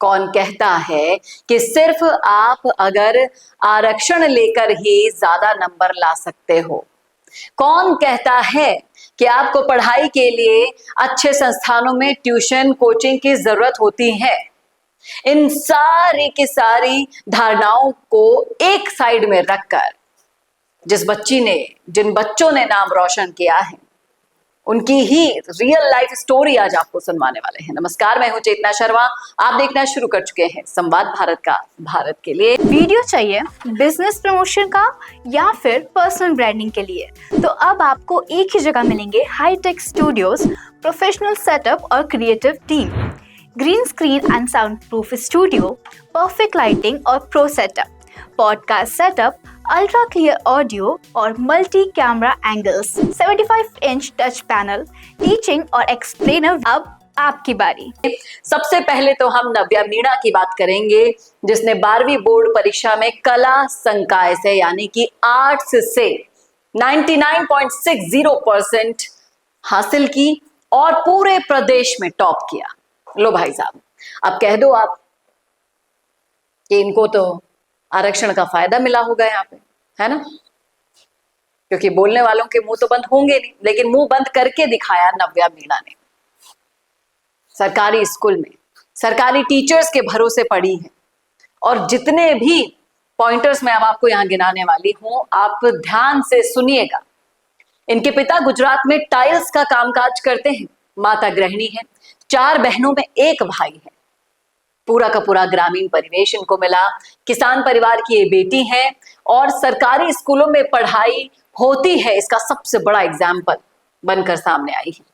कौन कहता है कि सिर्फ आप अगर आरक्षण लेकर ही ज्यादा नंबर ला सकते हो? कौन कहता है कि आपको पढ़ाई के लिए अच्छे संस्थानों में ट्यूशन कोचिंग की जरूरत होती है? इन सारी की सारी धारणाओं को एक साइड में रखकर जिन बच्चों ने नाम रोशन किया है, उनकी ही रियल लाइफ स्टोरी आज आपको सुनवाने वाले हैं। नमस्कार, मैं हूं चेतना शर्मा। आप देखना शुरू कर चुके हैं संवाद भारत का, भारत के लिए। वीडियो चाहिए बिजनेस प्रमोशन का या फिर पर्सनल ब्रांडिंग के लिए, तो अब आपको एक ही जगह मिलेंगे हाईटेक स्टूडियोज, प्रोफेशनल सेटअप और creative team, green screen and sound proof studio, perfect lighting और pro setup, podcast setup, ultra clear audio और multi camera angles, 75 inch touch panel, teaching और एक्सप्लेनर। अब आपकी बारी। सबसे पहले तो हम नव्या मीणा की बात करेंगे, जिसने 12वीं बोर्ड परीक्षा में कला संकाय से यानी कि आर्ट्स से 99.60% हासिल की और पूरे प्रदेश में टॉप किया। लो भाई साहब, अब कह दो आप कि इनको तो आरक्षण का फायदा मिला होगा यहाँ पे, है ना? क्योंकि बोलने वालों के मुंह तो बंद होंगे नहीं, लेकिन मुंह बंद करके दिखाया नव्या मीणा ने। सरकारी स्कूल में सरकारी टीचर्स के भरोसे पढ़ी है और जितने भी पॉइंटर्स मैं अब आपको यहाँ गिनाने वाली हूं, आप ध्यान से सुनिएगा। इनके पिता गुजरात में टाइल्स का कामकाज करते हैं, माता गृहिणी है, 4 बहनों में 1 भाई है। पूरा का पूरा ग्रामीण परिवेश इनको मिला, किसान परिवार की ये बेटी है और सरकारी स्कूलों में पढ़ाई होती है, इसका सबसे बड़ा एग्जाम्पल बनकर सामने आई है।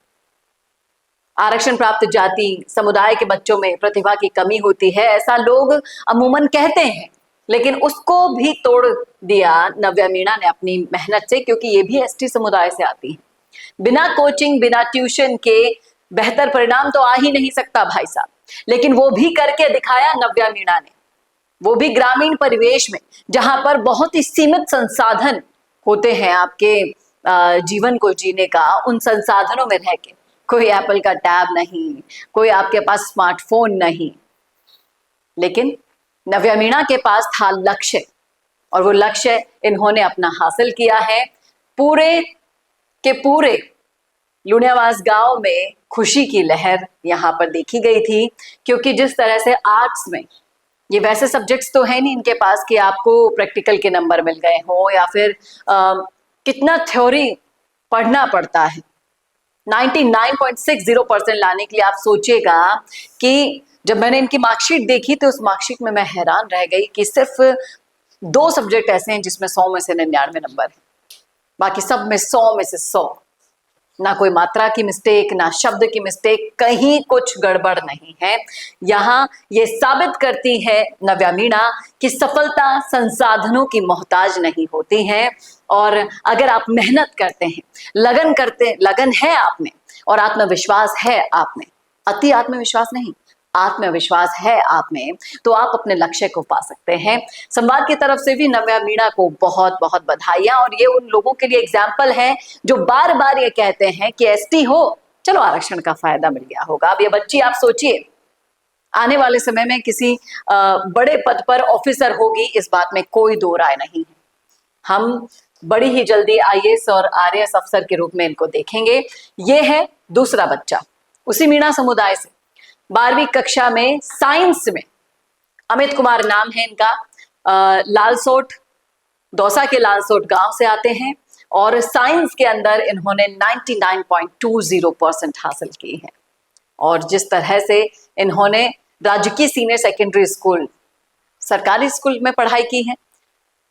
आरक्षण प्राप्त जाति समुदाय के बच्चों में प्रतिभा की कमी होती है, ऐसा लोग अमूमन कहते हैं, लेकिन उसको भी तोड़ दिया नव्या मीणा ने अपनी मेहनत से, क्योंकि ये भी एसटी समुदाय से आती है। बिना कोचिंग बिना ट्यूशन के बेहतर परिणाम तो आ ही नहीं सकता भाई साहब, लेकिन वो भी करके दिखाया नव्या मीणा ने, वो भी ग्रामीण परिवेश में, जहां पर बहुत ही सीमित संसाधन होते हैं आपके जीवन को जीने का। उन संसाधनों में रह के, कोई एप्पल का टैब नहीं, कोई आपके पास स्मार्टफोन नहीं, लेकिन नव्या मीणा के पास था लक्ष्य, और वो लक्ष्य इन्होंने अपना हासिल किया है। पूरे के पूरे लुणियावास गांव में खुशी की लहर यहाँ पर देखी गई थी, क्योंकि जिस तरह से आर्ट्स में ये वैसे सब्जेक्ट्स तो है नहीं इनके पास कि आपको प्रैक्टिकल के नंबर मिल गए हो या फिर कितना थ्योरी पढ़ना पड़ता है। 99.60% लाने के लिए आप सोचिएगा कि जब मैंने इनकी मार्कशीट देखी तो उस मार्कशीट में मैं हैरान रह गई कि सिर्फ 2 सब्जेक्ट ऐसे हैं जिसमें 100 में से 99 नंबर है, बाकी सब में 100 में से 100। ना कोई मात्रा की मिस्टेक, ना शब्द की मिस्टेक, कहीं कुछ गड़बड़ नहीं है। यहाँ ये साबित करती है नव्या मीणा कि सफलता संसाधनों की मोहताज नहीं होती है, और अगर आप मेहनत करते हैं, लगन है आप में और आत्मविश्वास है आप में, अति आत्मविश्वास नहीं, आत्मविश्वास है आप में, तो आप अपने लक्ष्य को पा सकते हैं। संवाद की तरफ से भी नव्या मीणा को बहुत बहुत बधाइयां, और ये उन लोगों के लिए एग्जाम्पल है जो बार बार ये कहते हैं कि एसटी हो, चलो आरक्षण का फायदा मिल गया होगा। अब ये बच्ची आप सोचिए, आने वाले समय में किसी बड़े पद पर ऑफिसर होगी, इस बात में कोई दो राय नहीं है। हम बड़ी ही जल्दी आईएएस और आरएएस अफसर के रूप में इनको देखेंगे। ये है दूसरा बच्चा उसी मीणा समुदाय से, 12वीं कक्षा में साइंस में, अमित कुमार नाम है इनका। लालसोट, दौसा के लालसोट गांव से आते हैं और साइंस के अंदर इन्होंने 99.20% हासिल की है। और जिस तरह से इन्होंने राजकीय सीनियर सेकेंडरी स्कूल, सरकारी स्कूल में पढ़ाई की है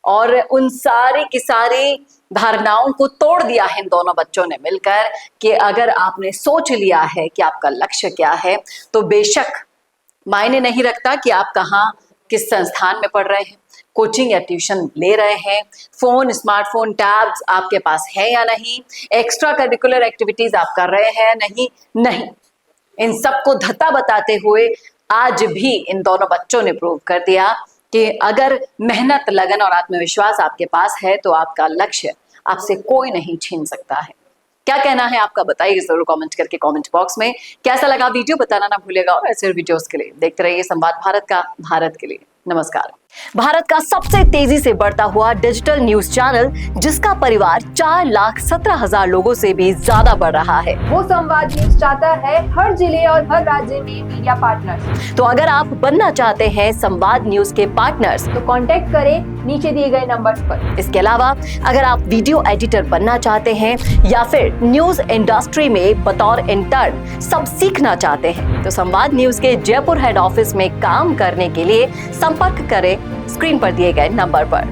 और उन सारी की सारी धारणाओं को तोड़ दिया है इन दोनों बच्चों ने मिलकर, कि अगर आपने सोच लिया है कि आपका लक्ष्य क्या है, तो बेशक मायने नहीं रखता कि आप कहाँ किस संस्थान में पढ़ रहे हैं, कोचिंग या ट्यूशन ले रहे हैं, फोन, स्मार्टफोन, टैब्स आपके पास है या नहीं, एक्स्ट्रा करिकुलर एक्टिविटीज आप कर रहे हैं नहीं, इन सबको धत्ता बताते हुए आज भी इन दोनों बच्चों ने प्रूव कर दिया कि अगर मेहनत, लगन और आत्मविश्वास आपके पास है तो आपका लक्ष्य आपसे कोई नहीं छीन सकता है। क्या कहना है आपका, बताइए जरूर कमेंट करके कमेंट बॉक्स में। कैसा लगा वीडियो बताना ना भूलेगा, और ऐसे वीडियोस के लिए देखते रहिए संवाद भारत का, भारत के लिए। नमस्कार। भारत का सबसे तेजी से बढ़ता हुआ डिजिटल न्यूज चैनल, जिसका परिवार 4,17,000 लोगों से भी ज्यादा बढ़ रहा है, वो संवाद न्यूज चाहता है हर जिले और हर राज्य में मीडिया पार्टनर्स। तो अगर आप बनना चाहते हैं संवाद न्यूज के पार्टनर्स, तो कांटेक्ट करें नीचे दिए गए नंबर्स पर। इसके अलावा अगर आप वीडियो एडिटर बनना चाहते हैं या फिर न्यूज इंडस्ट्री में बतौर इंटर्न सब सीखना चाहते हैं, तो संवाद न्यूज के जयपुर हेड ऑफिस में काम करने के लिए संपर्क करें स्क्रीन पर दिए गए नंबर पर।